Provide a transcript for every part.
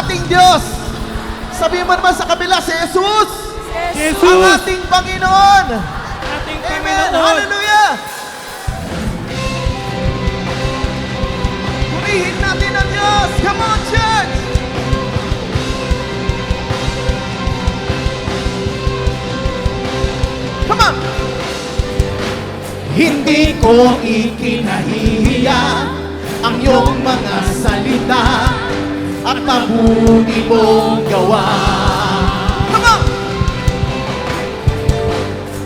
ating Diyos. Sabihin mo naman sa kabila, si Jesus, Jesus, ang ating Panginoon. ating Amen. Panginoon. Hallelujah. Purihin natin ang Diyos. Come on, church. Come on. Hindi ko ikinahihiya ang iyong mga salita at mabuti mong gawa. Come on!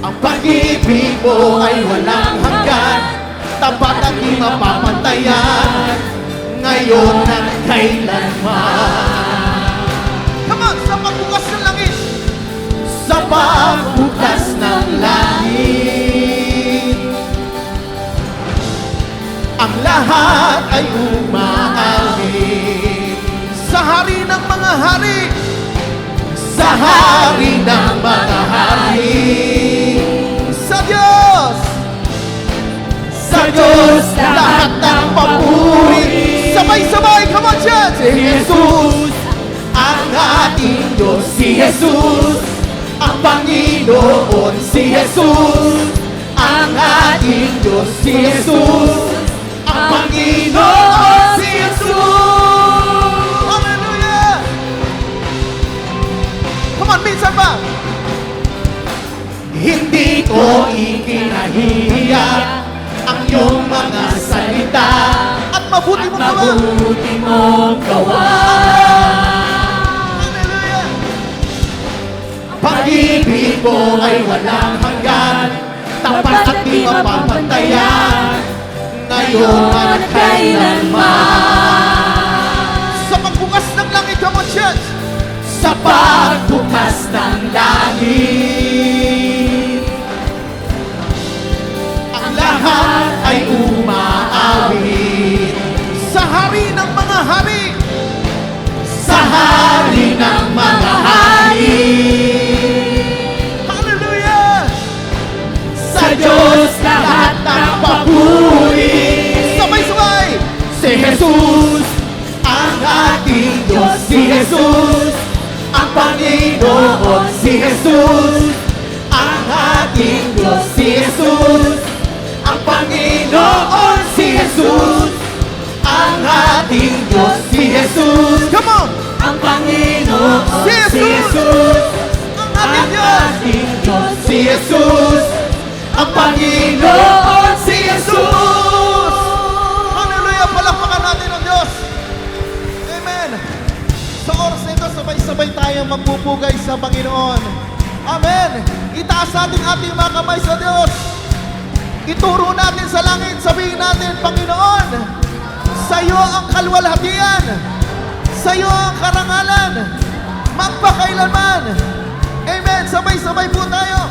Ang pag-ibig mo ay walang hanggan, tapat at di mapapantayan, ngayon at kailanman. Come on! Sa pagbukas ng langit! Sa pagbukas ng langit, ang lahat ay umaalin sa hari ng mga hari, sa hari ng mga hari, sa Diyos lahat ng papuri. Sabay-sabay, come on church! Si Jesus, ang ating Diyos, si Jesus, ang Panginoon, si Jesus, ang ating Diyos, si Jesus, ang Panginoon, si Jesus. Hallelujah! Come on, minsan pa. Hindi ko ikinahihiya ang iyong mga salita at mabuti mong gawa. Mabuti mong gawa. Hallelujah! Pag-ibig mo ay walang hanggan, tapat at di mapapantayan, ngayon at kailanman. Sa pagbukas ng langit, come on church! Sa pagbukas ng langit, ang lahat ay umaawit sa hari ng mga hari, sa hari ng mga hari. Hallelujah! Sa Diyos lahat ng papuri. Sabay-sabay! Si Jesus, ang ating Diyos, si Jesus, ang Panginoon, si Jesus, ang ating Diyos, si Jesus, ang Panginoon, si Jesus, ang ating Diyos, si Jesus. Come on! Ang Panginoon, Si Jesus, ang ating Diyos, si Jesus, ang Panginoon, si Jesus. Hallelujah! Palakpakan natin ang Diyos. Amen. Sa oras na ito, sabay-sabay tayong magpupugay sa Panginoon. Amen. Itaas natin ating mga kamay sa Diyos. Ituro natin sa langit, sabihin natin, Panginoon, sa iyo ang kalwalhatian, sa iyo ang karangalan, magpakailanman. Amen. Sabay-sabay po tayo.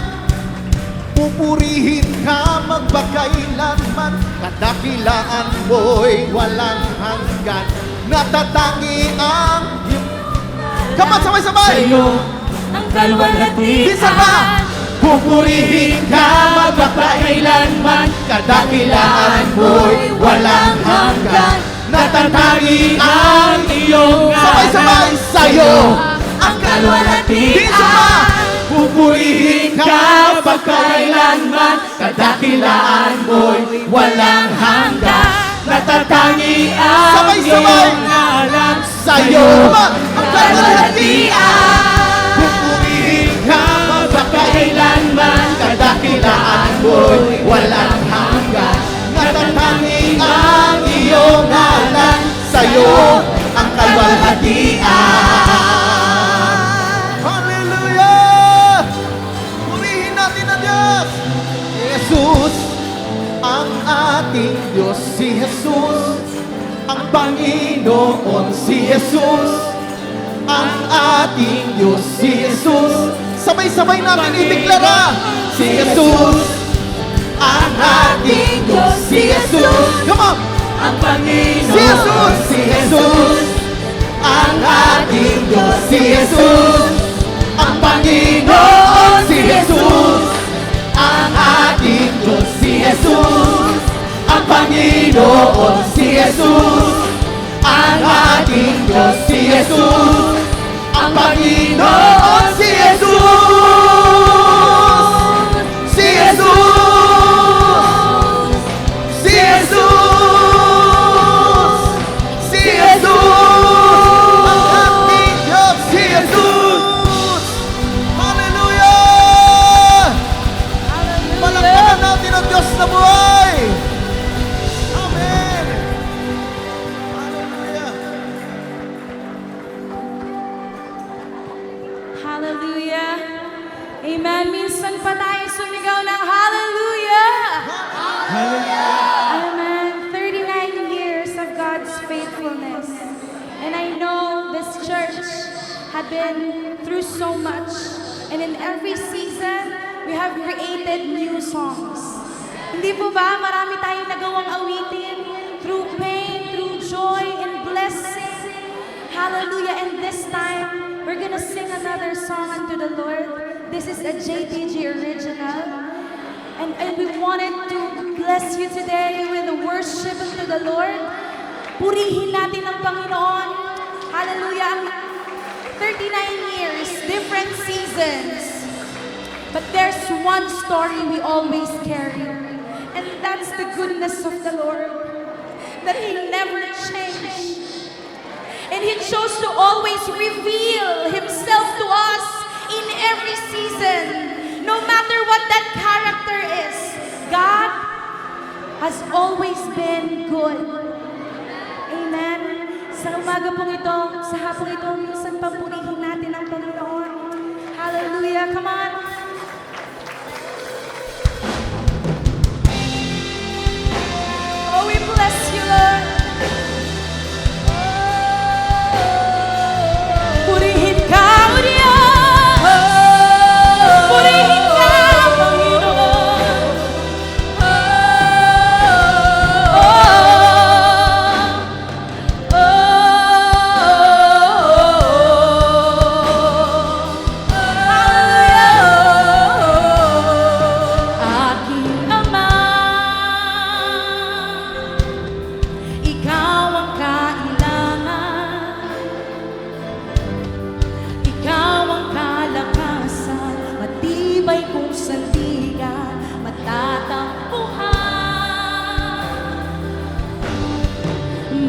Pupurihin ka magpakailanman, kadakilaan mo'y walang hanggan, natatangi ang iyong... Come on, sabay-sabay! sa'yo ang kalwalhatian. Minsan pa! Pupurihin ka magpakailanman, kadakilaan mo'y walang hanggan, natatangi ang iyong ngalan. Sabay-sabay! Sa'yo ang kalwalhatian. Minsan pa! Pupurihin ka pagkailanman, kadakilaan mo'y walang hanggan, natatangi ang Sabay-sabay. iyong ngalan. Sa'yo ang kalwalhatian. Pupurihin ka pagkailanman, kadakilaan mo'y walang hanggan, natatangi ang iyong ngalan. Sa'yo ang kalwalhatian. Jesus, ang ating Diyos, si Jesus, ang Panginoon, si Jesus, ang ating Diyos, si Jesus. Sabay-sabay natin ideklara, si Jesus, ang ating Diyos, si Jesus. Come on! Ang Panginoon, Si Jesus, si Jesus, ang ating Diyos, si Jesus, ang Panginoon, si Jesus, ang ating Diyos, si Jesus, ang Panginoon, si Jesus, ang ating Diyos, si Jesus, Panginoon si Jesus. Si Jesus. Si Jesus. Si Jesus. Ang ating Diyos, si Jesus. Hallelujah! Palakpakan natin ang Diyos na buhay. Amen. Hallelujah. Hallelujah. Amen. Minsan pa tayo sumigaw ng hallelujah. Amen. 39 years of God's faithfulness. And I know this church had been through so much. And in every season, we have created new songs. Hindi po ba marami tayong nagawang awitin through pain, through joy, and blessing. Hallelujah. And this time, we're gonna sing another song unto the Lord. This is a JTG original. And we wanted to bless you today with a worship unto the Lord. Purihin natin ang Panginoon. Hallelujah. Ang 39 years, different seasons. But there's one story we always carry. And that's the goodness of the Lord. That He never changed. And He chose to always reveal Himself to us in every season. No matter what that character is, God has always been good. Amen. Sa umaga pong ito, sa hapong ito, minsan pampurihin natin ang Panginoon. Hallelujah. Come on. Oh, we bless you, Lord. Purihin ka, O Diyos. Purihin ka, Panginoon. Aking Ama, Ikaw ang kailangan. Ikaw ang kalakasan, matibay kung sandigan, matatakbuhan.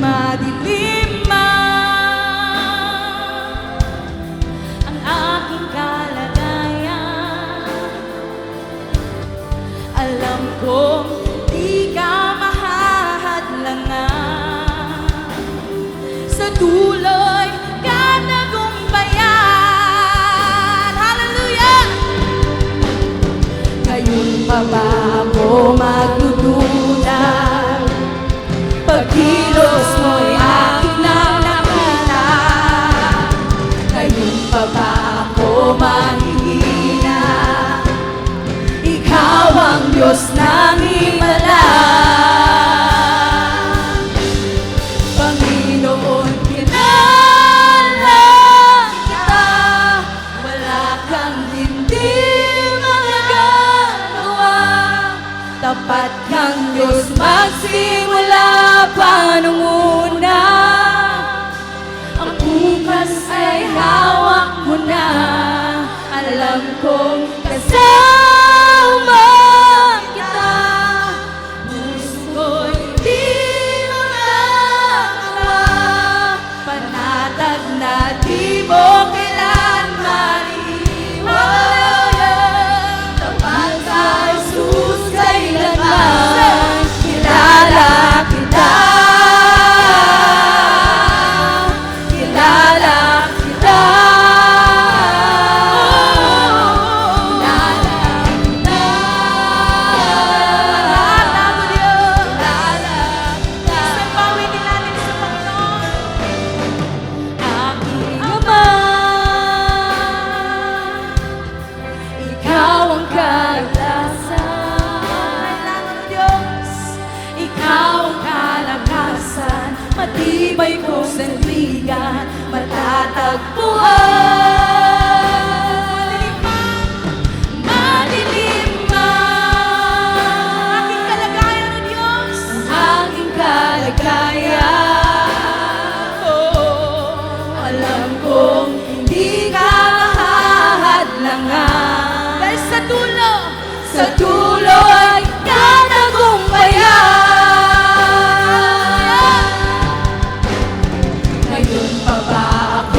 Madilim man ang aking kalagayan, alam kong di ka mahahadlangan. Sa tuloy ka nagumpayan. Hallelujah! Ngayon pa ba ako magdududa? Pagkilos mo'y aking nang nakita. Ngayon pa ba ako mahihina? Ikaw ang Diyos ng himala. Panginoon, kilala kita. Wala kang hindi magagawa. Tapat kang Diyos magsimula pa nung una. Ang bukas ay hawak mo na. Alam kong kasama kita. Puso ko'y di makakawa. Panatag na di mo kailanman iwan. Tapat sa Jesus kailanman. Kilala kita. Kilala kita. Kilala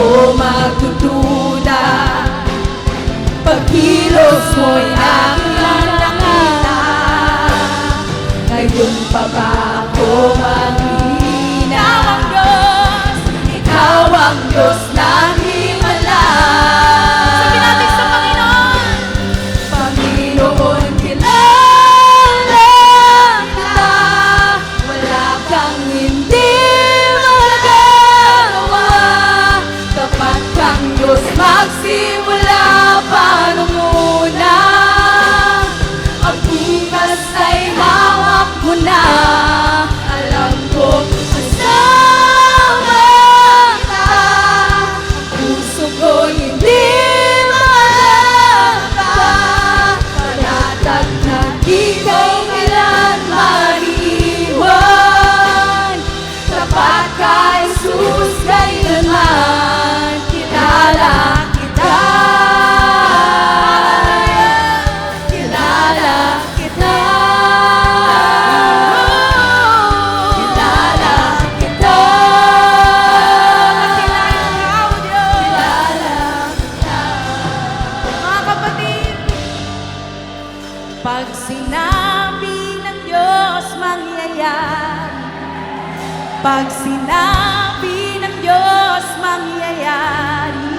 ako magdududa. Pagkilos mo'y aking nakita. Ngayon pa ba ako maghihina? Ikaw ang Diyos ng himala. Sabi natin sa Panginoon. Panginoon, kilala kita. Wala kang hindi magagawa. Tapat kang Diyos, magsimula pa nung una. Ang bukas ay hawak mo na. Alam ko, kasama kita. Ang puso ko hindi mahalata. Panatag na ikaw kailan maiiwan. Tapat ka, Jesus, kailanman. Kilala kita. Kilala kita. Kilala kita. Kilala kita. Mga kapatid, pag sinabi ng Diyos mangyayari, pag sinabi ng Diyos mangyayari,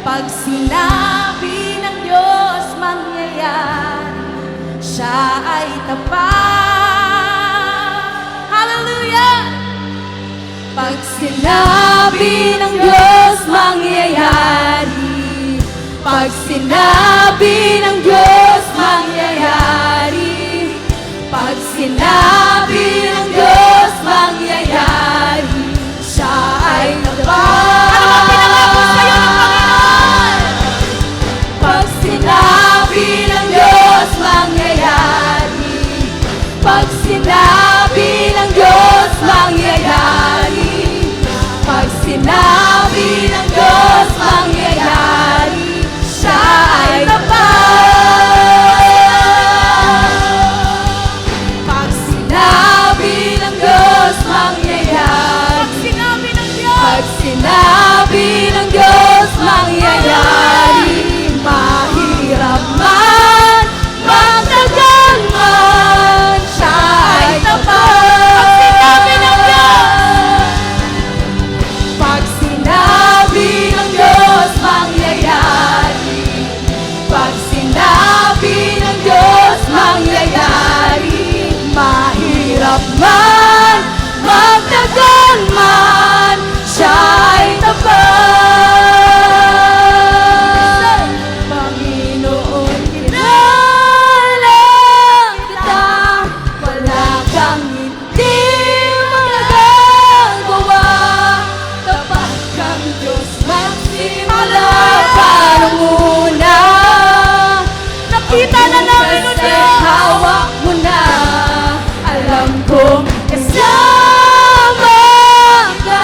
pag sinabi ng Diyos mangyayari, siya ay tapat. Hallelujah! Pag sinabi ng Diyos mangyayari, pag sinabi ng Diyos mangyayari, pag sinabi ng Diyos mangyayari, siya ay tapat. Ano ang pinangako sa'yo ng Panginoon? Pag sinabi ng Diyos mangyayari, pag sinabi ng Diyos mangyayari, pag sinabi ng Diyos mangyayari, siya ay tapat. Pag sinabi ng Diyos mangyayari, Pag sinabi ng Diyos, pag sinabi ng Diyos mangyayari, mahirap man, magtagal man, siya ay tapat. Pag sinabi ng Diyos, pag sinabi ng Diyos mangyayari, pag sinabi ng Diyos mangyayari, mahirap man, magtagal man, siya ay tapat. Panginoon, kilala kita. Wala kang hindi magagawa. Tapat kang Diyos, magsimula pa nung una. nakita na namin o Kasi Diyos. hawak mo na. Alam kong kasama ka.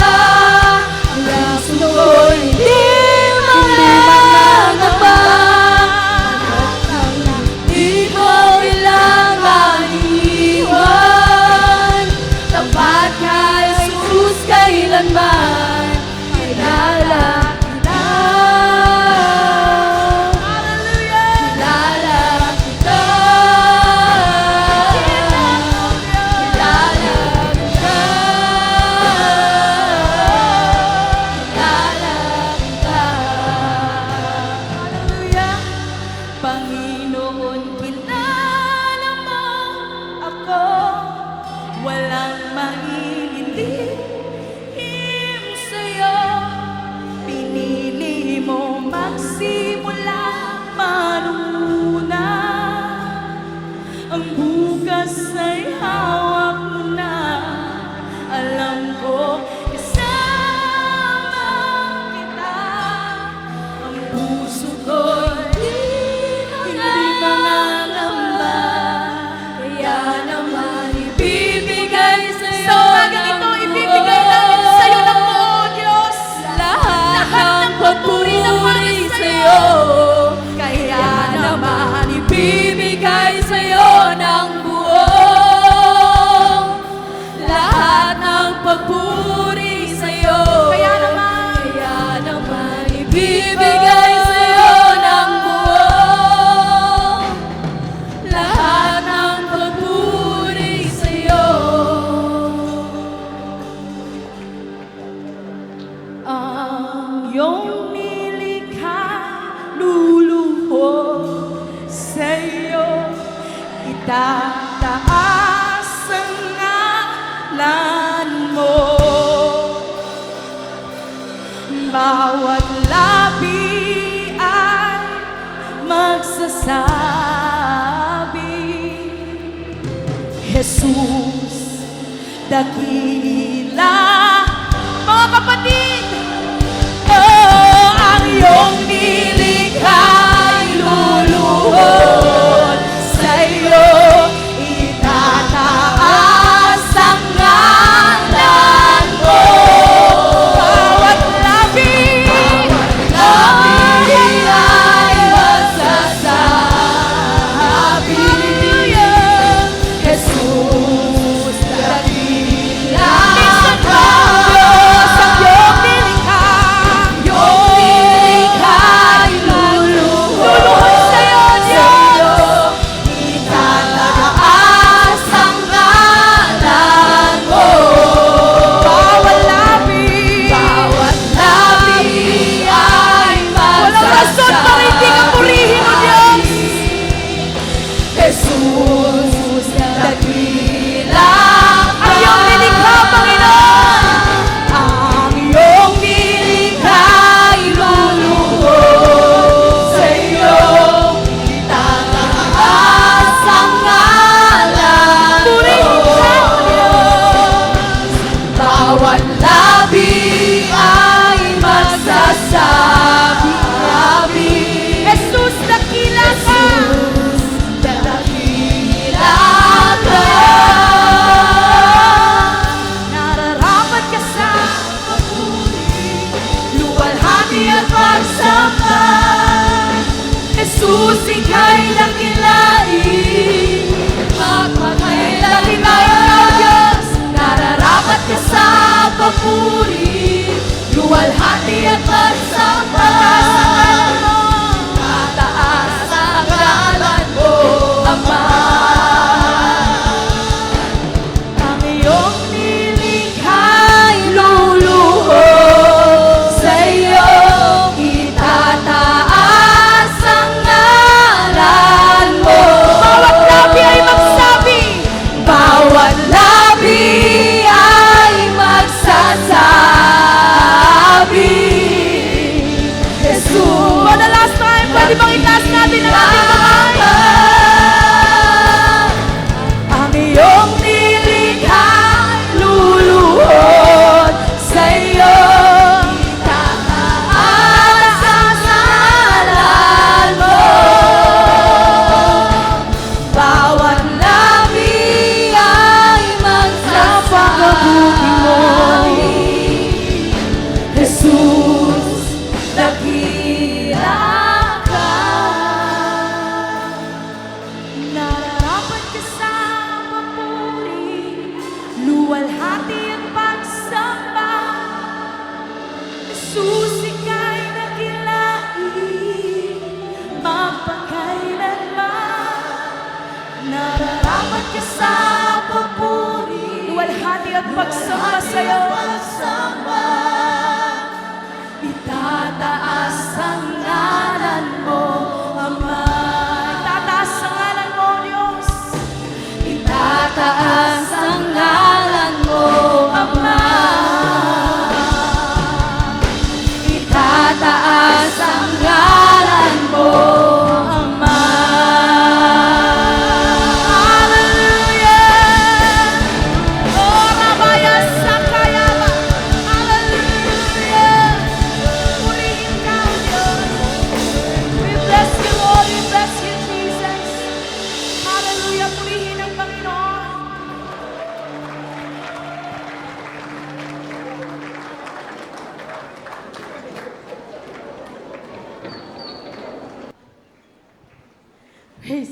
Ang puso ko hindi magagawa. Di mo kailangan iwan. Tapat ka, Jesus, kailanman. Kilala kita. Kilala kita. Kilala kita. Kilala kita. Hallelujah. Panginoon, kilala mo ako. Walang maililihim sa'yo. Pinili mo magsimula manuna. Ang bukas ay hawak mo na. Alam ko, kasama kita. Ang puso ko'y hindi mangangamba. Kaya naman ibibigay sa'yo. Sa umagang ito, ibibigay namin sa'yo ng buo, Diyos. Lahat ng papuri ng mari sa'yo. Kaya naman ibibigay sa'yo ng buo. Lahat ng papuri sa'yo. Kaya naman, Kaya iyong nilikha, luluhod sa'yo, itataas ang ngalan mo. Bawat labi ay magsasabi, Jesus, dakila. Mga kapatid, oh, ang iyong nilikha'y luluhod sa'yo, itataas ang ngalan mo. Bawat labi ay magsasabi, Jesus, dakila ka. Diyos ang iyong nilikha, luluhod sa'yo, Diyos, itataas ang ngalan mo. Bawat labi ay walang rason para hindi ka purihin, O Diyos. Jesus, dakila ang iyong nilikha, Panginoon. Ang iyong nilikha'y luluhod sa'yo, itataas ang ngalan mo. Bawat labi ay magsasabi, Jesus, dakila ka. Nararapat ka sa papuri, luwalhati at pagsamba. Jesus, ika'y dakilain, magpakailan ikaw, Diyos. Nararapat ka sa papuri, luwalhati at pagsamba. Tataas ang ngalan mo, Ama. Ang iyong nilikha'y luluhod sa'yo, itataas ang ngalan mo. Bawat labi ay magsabi, bawat labi ay magsasabi, Jesus. For the last time, pwede bang itaas natin ang ating kamay? Ang iyong nilikha'y luluhod sa'yo, itataas ang ngalan mo. Bawat labi ay magsasabi, Jesus, dakila ka. Nararapat ka sa papuri, luwalhati at pagsamba. Jesus, ika'y dakilain, magpakailanman. Nararapat ka sa papuri, luwalhati at pagsamba sa'yo. Itataas ang ngalan mo, Ama. Itataas ang ngalan mo, Diyos. Itataas ang ngalan mo, Ama. Itataas ang ngalan mo, Ama. Hallelujah! Oh, Rabaya Sakayama! Hallelujah! Purihin ka, O Diyos. We bless you, Lord. We bless you, Jesus. Hallelujah! Purihin ang Panginoon. Praise